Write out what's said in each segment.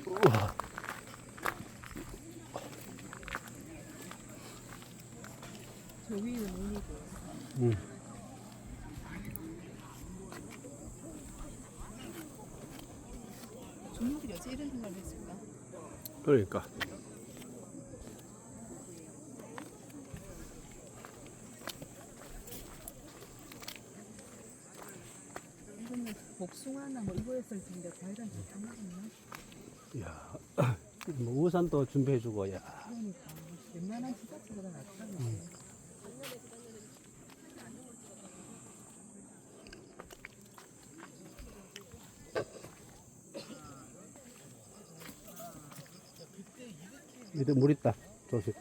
우와. 저 위는 문이고. 중국이 어째 이런 생각을 했을까? 그러니까. 이거는 복숭아나 뭐 이거였을 텐데 과일은 다 먹었나? 이야, 뭐 우산도 준비해주고, 야. 그러니까 웬만한 지자체보다 낫다고. 밑에 물 있다. 조심.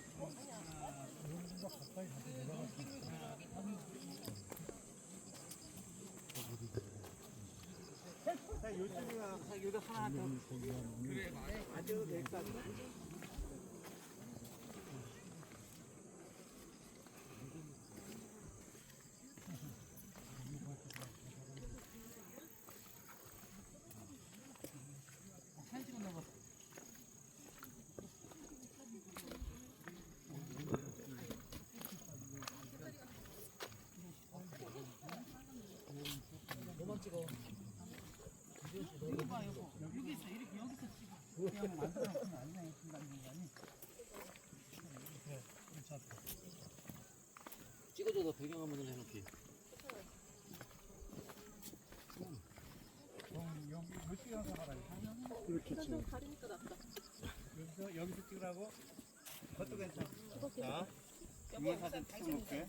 찍어줘도 배경 한번 해놓기. 여기서 찍으라고? 그것도 괜찮아. 자, 위에 사진 찍어놓을게.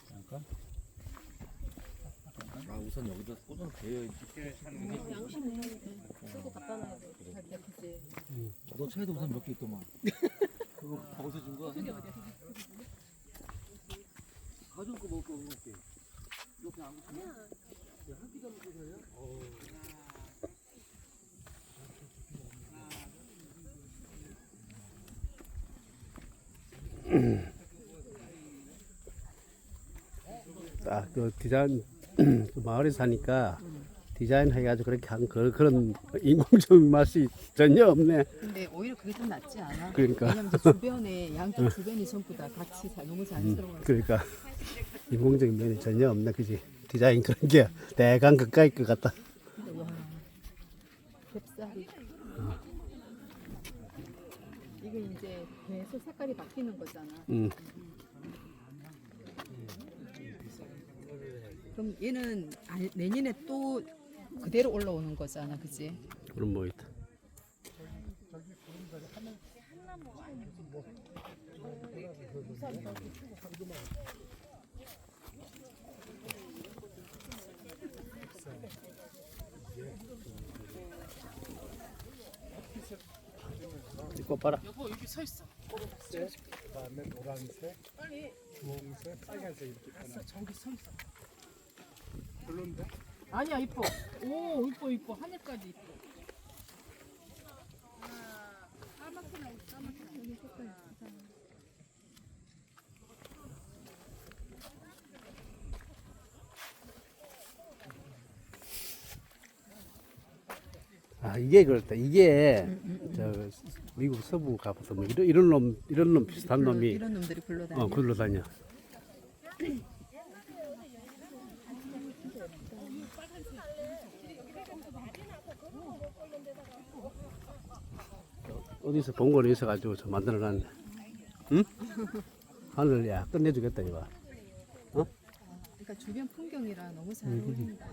잠깐. 아 우선 여기다 꽂아서 배워야지. 양심은 쓰고 갖다 놔야 돼. 자기가 그치. 너 차에도 우선 몇 개 있더만. 그거 거기서 준 거? 그게 어디야? 가져올 거 먹고 먹을게. 이렇게 안 먹고. 한 끼가 먹고 가요? 딱 그 디자인 그 마을에 사니까 디자인 해가지고 그렇게 한 그런 인공적인 맛이 전혀 없네. 근데 오히려 그게 좀 낫지 않아? 그러니까. 왜냐면 이제 주변에 양쪽 주변이 전부 다 같이 너무 자연스러워. 그러니까 인공적인 면이 전혀 없네, 그지? 디자인 그런 게 대강 가까이 것 같다. 근데 와, 맵쌀이. 이게 이제 계속 색깔이 바뀌는 거잖아. 그럼 얘는 내년에 또 그대로 올라오는 거잖아, 그치? 그런 뭐 있다. 이거 봐라. 여보 여기 서 있어. 그다음에 노란색, 빨리. 주홍색, 빨간색 이렇게 있구나. 저기 서 있어. 별론데? 아니야 이뻐. 오 이뻐 하늘까지 이뻐. 아, 이게 그렇다. 이게 저 미국 서부 가보서 뭐 이런 놈 비슷한 놈이 이런 놈들이 굴러다녀. 굴러다녀. 어디서 본 거는 있어가지고 저 만들어놨네. 응? 하늘 야 끝내주겠다 이거. 그러니까 주변 풍경이랑 너무 잘 어울린다.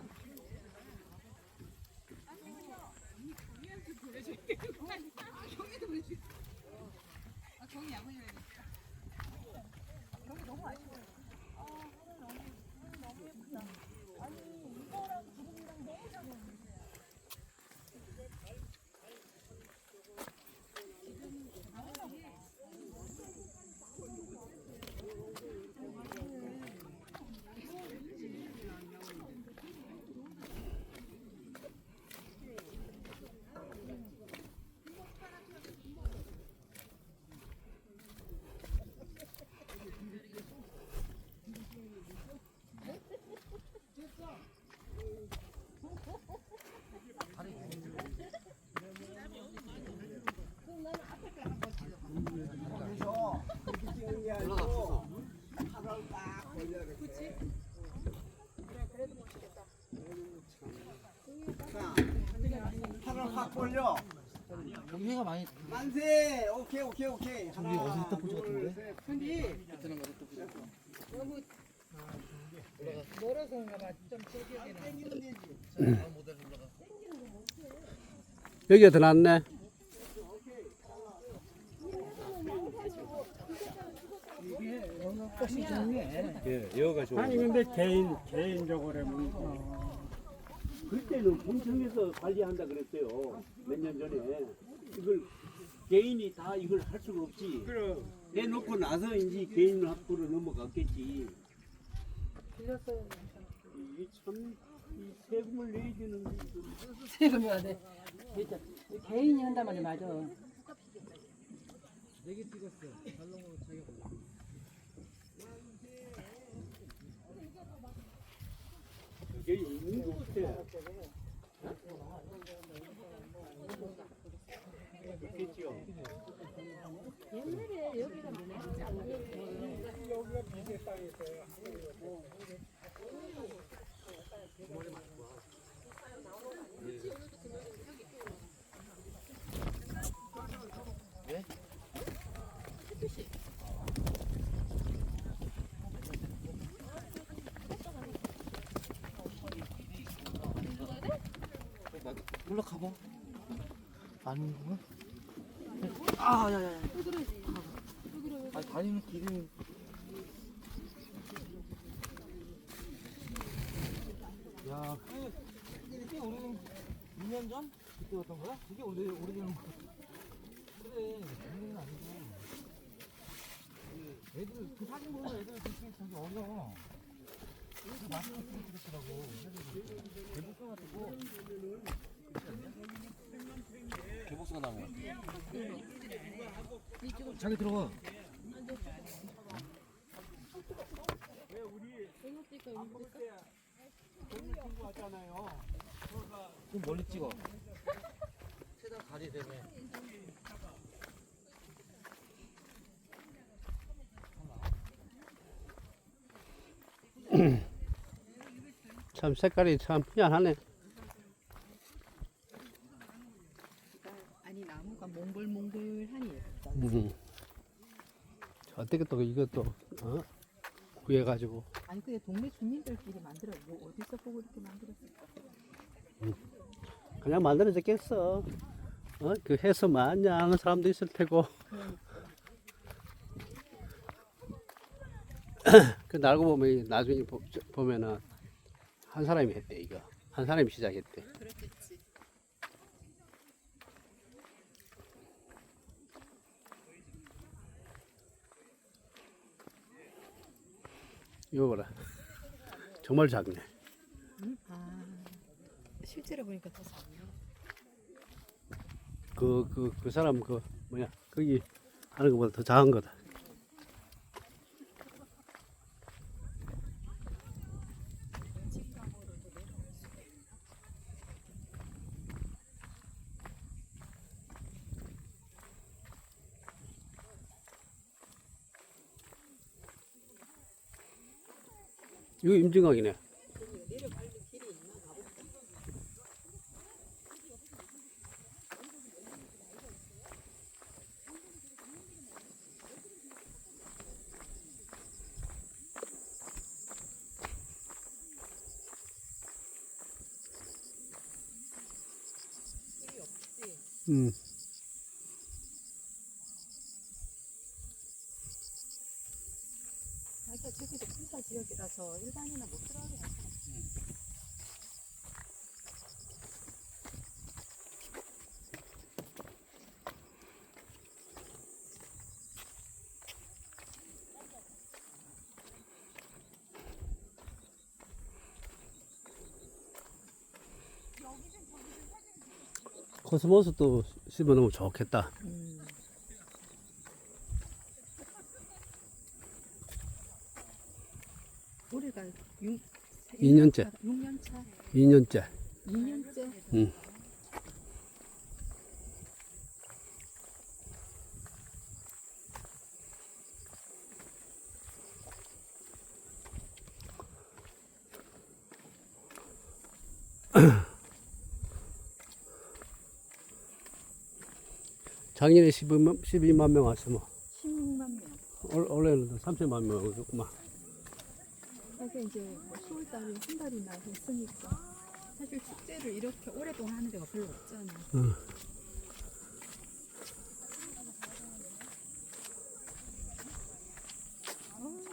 여기 해가 많이 만세! 오케이, 오케이, 오케이. 저기 어디서 했던 포즈 같은데? 근데 베트남 가서 또 포즈. 너무 멀어서인가 봐좀 저기에 나. 다음 모델 올라가. 여기가 더 낫네. 꽃이 좋네. 예, 여기가 좋아. 아니 근데 개인적으로는 그때는 공청에서 관리한다 그랬어요. 몇 년 전에. 이걸 개인이 다 이걸 할 수가 없지. 그럼 내놓고 나서 이제 개인 학부로 넘어갔겠지. 빌렸어요. 이게 참, 이 세금을 내주는. 세금이 안 돼. 개인이 한단 말이 맞아. 네개 찍었어. 달롱으로 자기가 골라. 이게 있는 거 없대. 그렇겠죠. 여기가 비제 땅에서요. 올라가봐. 아닌 건가? 아, 야야야. 아, 다니는 길이. 야, 이게 우리는 2년 전 그때 왔던 거야? 그게 오래되는 거야. 그래, 작년은 아니고. 애들 그 사진 보면 애들 되게 저기 어려. 그 마스크 쓰고 그랬더라고. 개복숭아 같고. 개복숭아 나무. 자기 들어가. 좀 멀리 찍어. 최대한 다리 되네. 참 색깔이 참 희한하네. 아니 나무가 몽글몽글하니 예쁘다. 어떻게 또 이것도 구해가지고. 아니 그게 동네 주민들끼리 만들어. 뭐 어디서 보고 이렇게 만들었을까? 그냥 만들어졌겠어. 그 해서 많냐 하는 사람도 있을 테고. 그 알고 보면 나중에 보면은 한 사람이 했대 이거. 한 사람이 시작했대. 그렇겠지. 이거 봐라. 정말 작네. 아 실제로 보니까 더 작네. 그 사람 뭐야 거기 하는 것보다 더 작은 거다. 이거 임진강이네. 자기가 저기도 군사 지역이라서 일반인은 못 들어가게 하잖아. 코스모스도 심어놓으면 좋겠다. 올해가 2년째. 6년 차. 2년째. 2년째. 작년에 12만 명 왔어 뭐. 16만 명. 올해는 30만 명 오겠구만. 그게 이제 뭐 10월달에 한 달이나 했으니까 사실 축제를 이렇게 오랫동안 하는 데가 별로 없잖아. 응.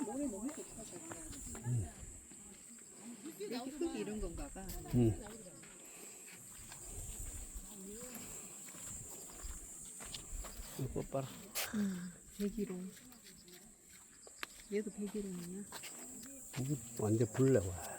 노래 너무 좋다 정말. 이렇게 흙이 이런 건가 봐. 응. 꽃 봐라. 백일홍. 얘도 백일홍이야. 완전 불래 와.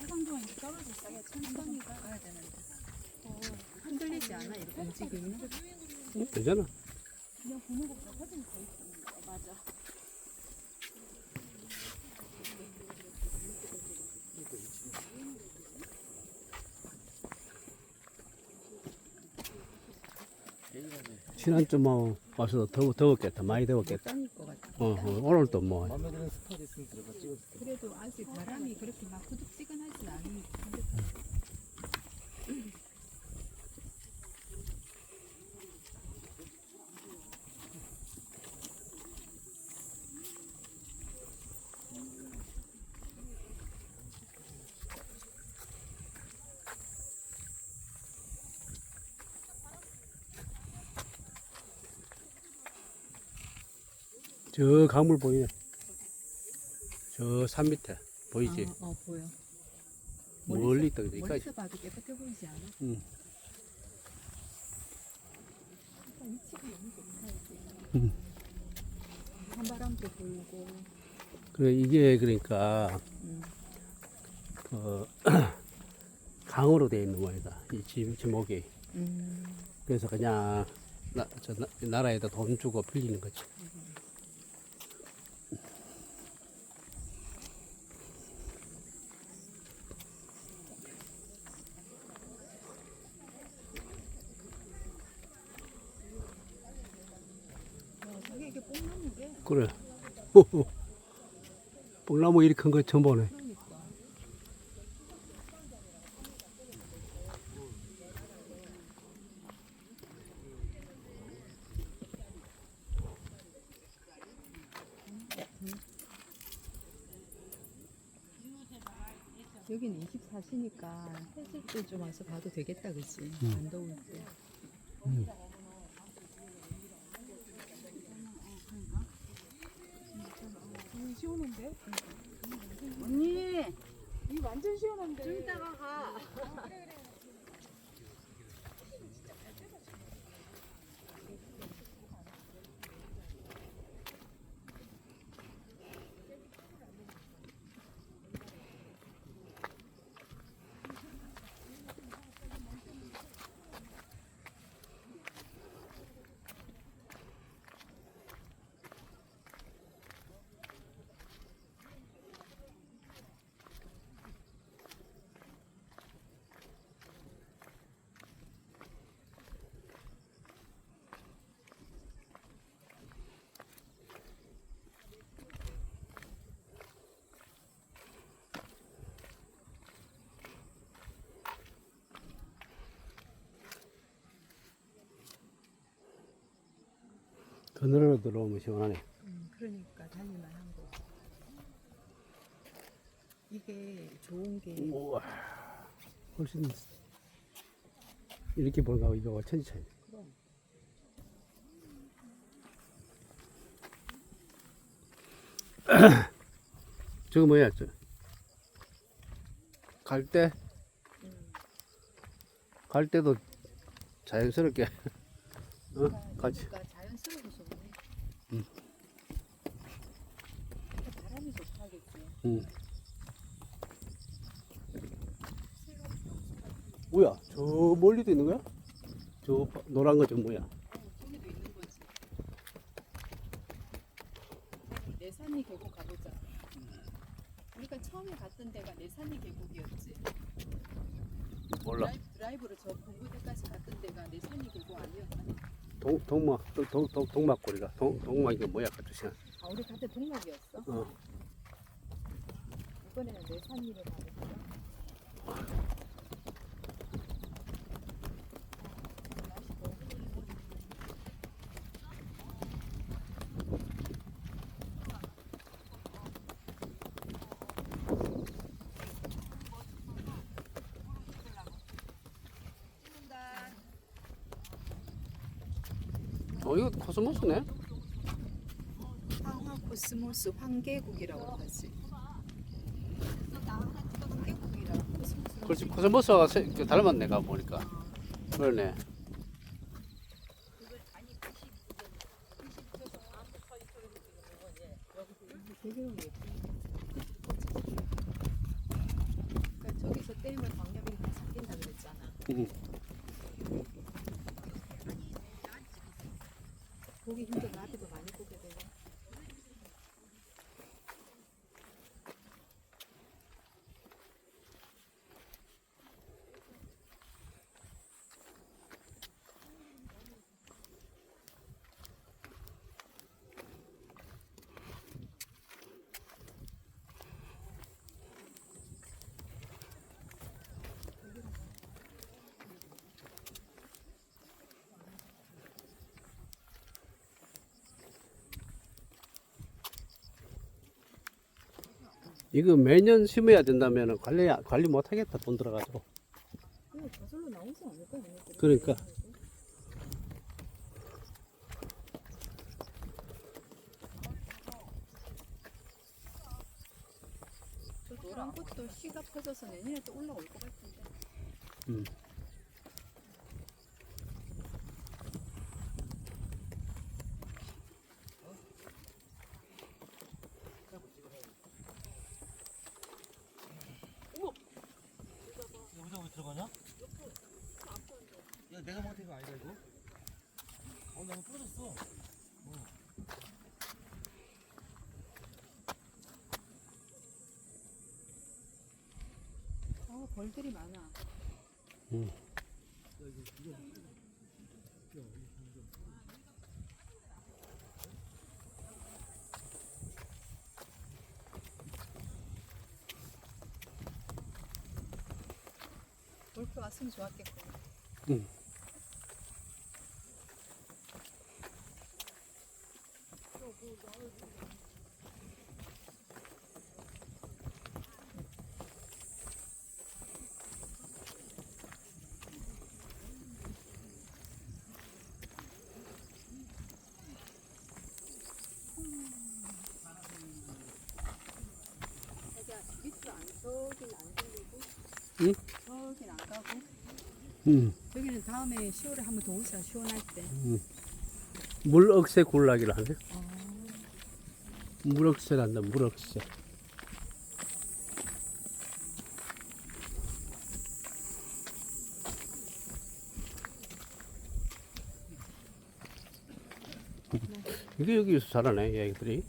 해상도가 이제 떨어졌어요. 천천히가 가야 되는데. 흔들리지 않아 이렇게 움직임이? 괜찮아. 그냥 보는 것보다 훨씬 더 있습니다. 맞아. 지난주 뭐 와서 더웠겠다. 많이 더웠겠다. 짱일 것 같아. 오늘도 뭐 마음에 드는 스팟 있으면 들어가 찍어줄게. 그래도 아직 바람이 그렇게 막 후둑지근하진 않으니까. 저 강물 보이네. 저 산 밑에 보이지? 보여. 멀리 있다 여기까지. 멀리서 봐도 깨끗해 보이지 않아? 응. 위치가 너무 좋다 이게. 응. 한바람도 불고. 그래 이게 그러니까 그 강으로 되어 있는 모양이다. 이 지목이. 그래서 그냥 나라에다 돈 주고 빌리는 거지. 저게 이게 뽕나무래. 그래. 뽕나무 이렇게 큰 거 처음 보네. 그러니까. 여기는 24시니까 해질 때 좀 와서 봐도 되겠다, 그치? 안 더울 때. 시원한데? 언니 이 완전 시원한데. 좀 이따가 가. 그늘로 들어오면 시원하네. 그러니까 다닐만한 거. 이게 좋은 게 우와. 훨씬 이렇게 보니까 이거 천지 차이. 저거 뭐야? 갈 때? 갈 때도 자연스럽게 가지. 그러니까 자연스러워서 좋네. 바람이 좋다겠지. 응. 뭐야? 저 멀리도 있는 거야? 저 노란 거 저 뭐야? 저기도 있는 거지. 내산이 계곡 가보자. 우리가 처음에 갔던 데가 내산리 계곡이었지. 몰라. 드라이브로 저 봉구대까지 갔던 데가 내산리 계곡 아니었나? 동막골이가 동막이 뭐야 같으시. 아 우리 갔을 때 동락이었어? 어. 이번에는 내산리로 가볼까? 이거 코스모스네. 황화 코스모스 황계국이라고 하지. 황계국이라고 코스모스. 그렇지, 코스모스가 닮았네 가 보니까. 그러네. 배경이 예쁘네. 그러니까 저기서 떼면 광염이 다 잡힌다 그랬잖아. 보기 힘든 나비도 많이 보게 되고. 이거 매년 심어야 된다면 관리 못 하겠다, 돈 들어가지고. 그냥 저절로 나오지 않을까? 얘네들은? 그러니까. 저 노란 꽃도 씨가 퍼져서 내년에 또 올라올 것 같은데. 음. 여기서 왜 들어가냐? 야, 내가 먹은 거 아니다 이거? 너무 부러졌어. 벌들이 많아. 골프 왔으면 좋았겠구나. 응. 자기야 밑으로 안 저긴 안 들리고. 응? 저긴 안 가고. 응. 여기는 다음에 10월에 한 번 더 오자. 시원할 때. 물억새 굴락이라 하네. 물억새란다, 물억새. 이게 여기서 자라네, 얘들이.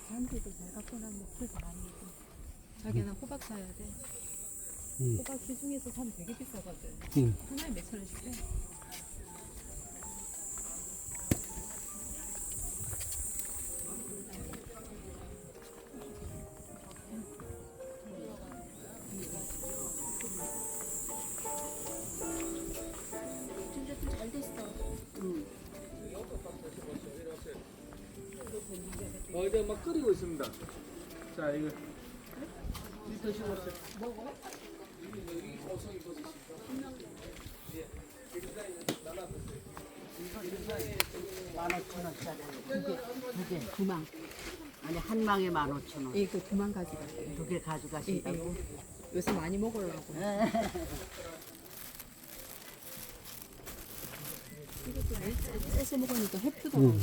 잔디도 잘 갖고 나면 풀도 많이 있고. 자기는 호박 사야 돼. 호박 시중에서 사면 되게 비싸거든. 하나에 몇천 원씩 해. 진짜 좀 잘 됐어. 이제 막 끓이고 있습니다. 자, 이거 드시고 오세요. 먹어? 두개 두망 아니 한 망에 15,000원 이거 두만 가져갈게. 두 개 가져가신다고 요새 많이 먹으려고. 이것도 째서 먹으니까 해프더라고.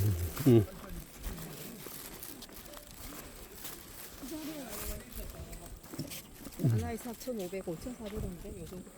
하나에 4,500, 5,400원인데 요 정도.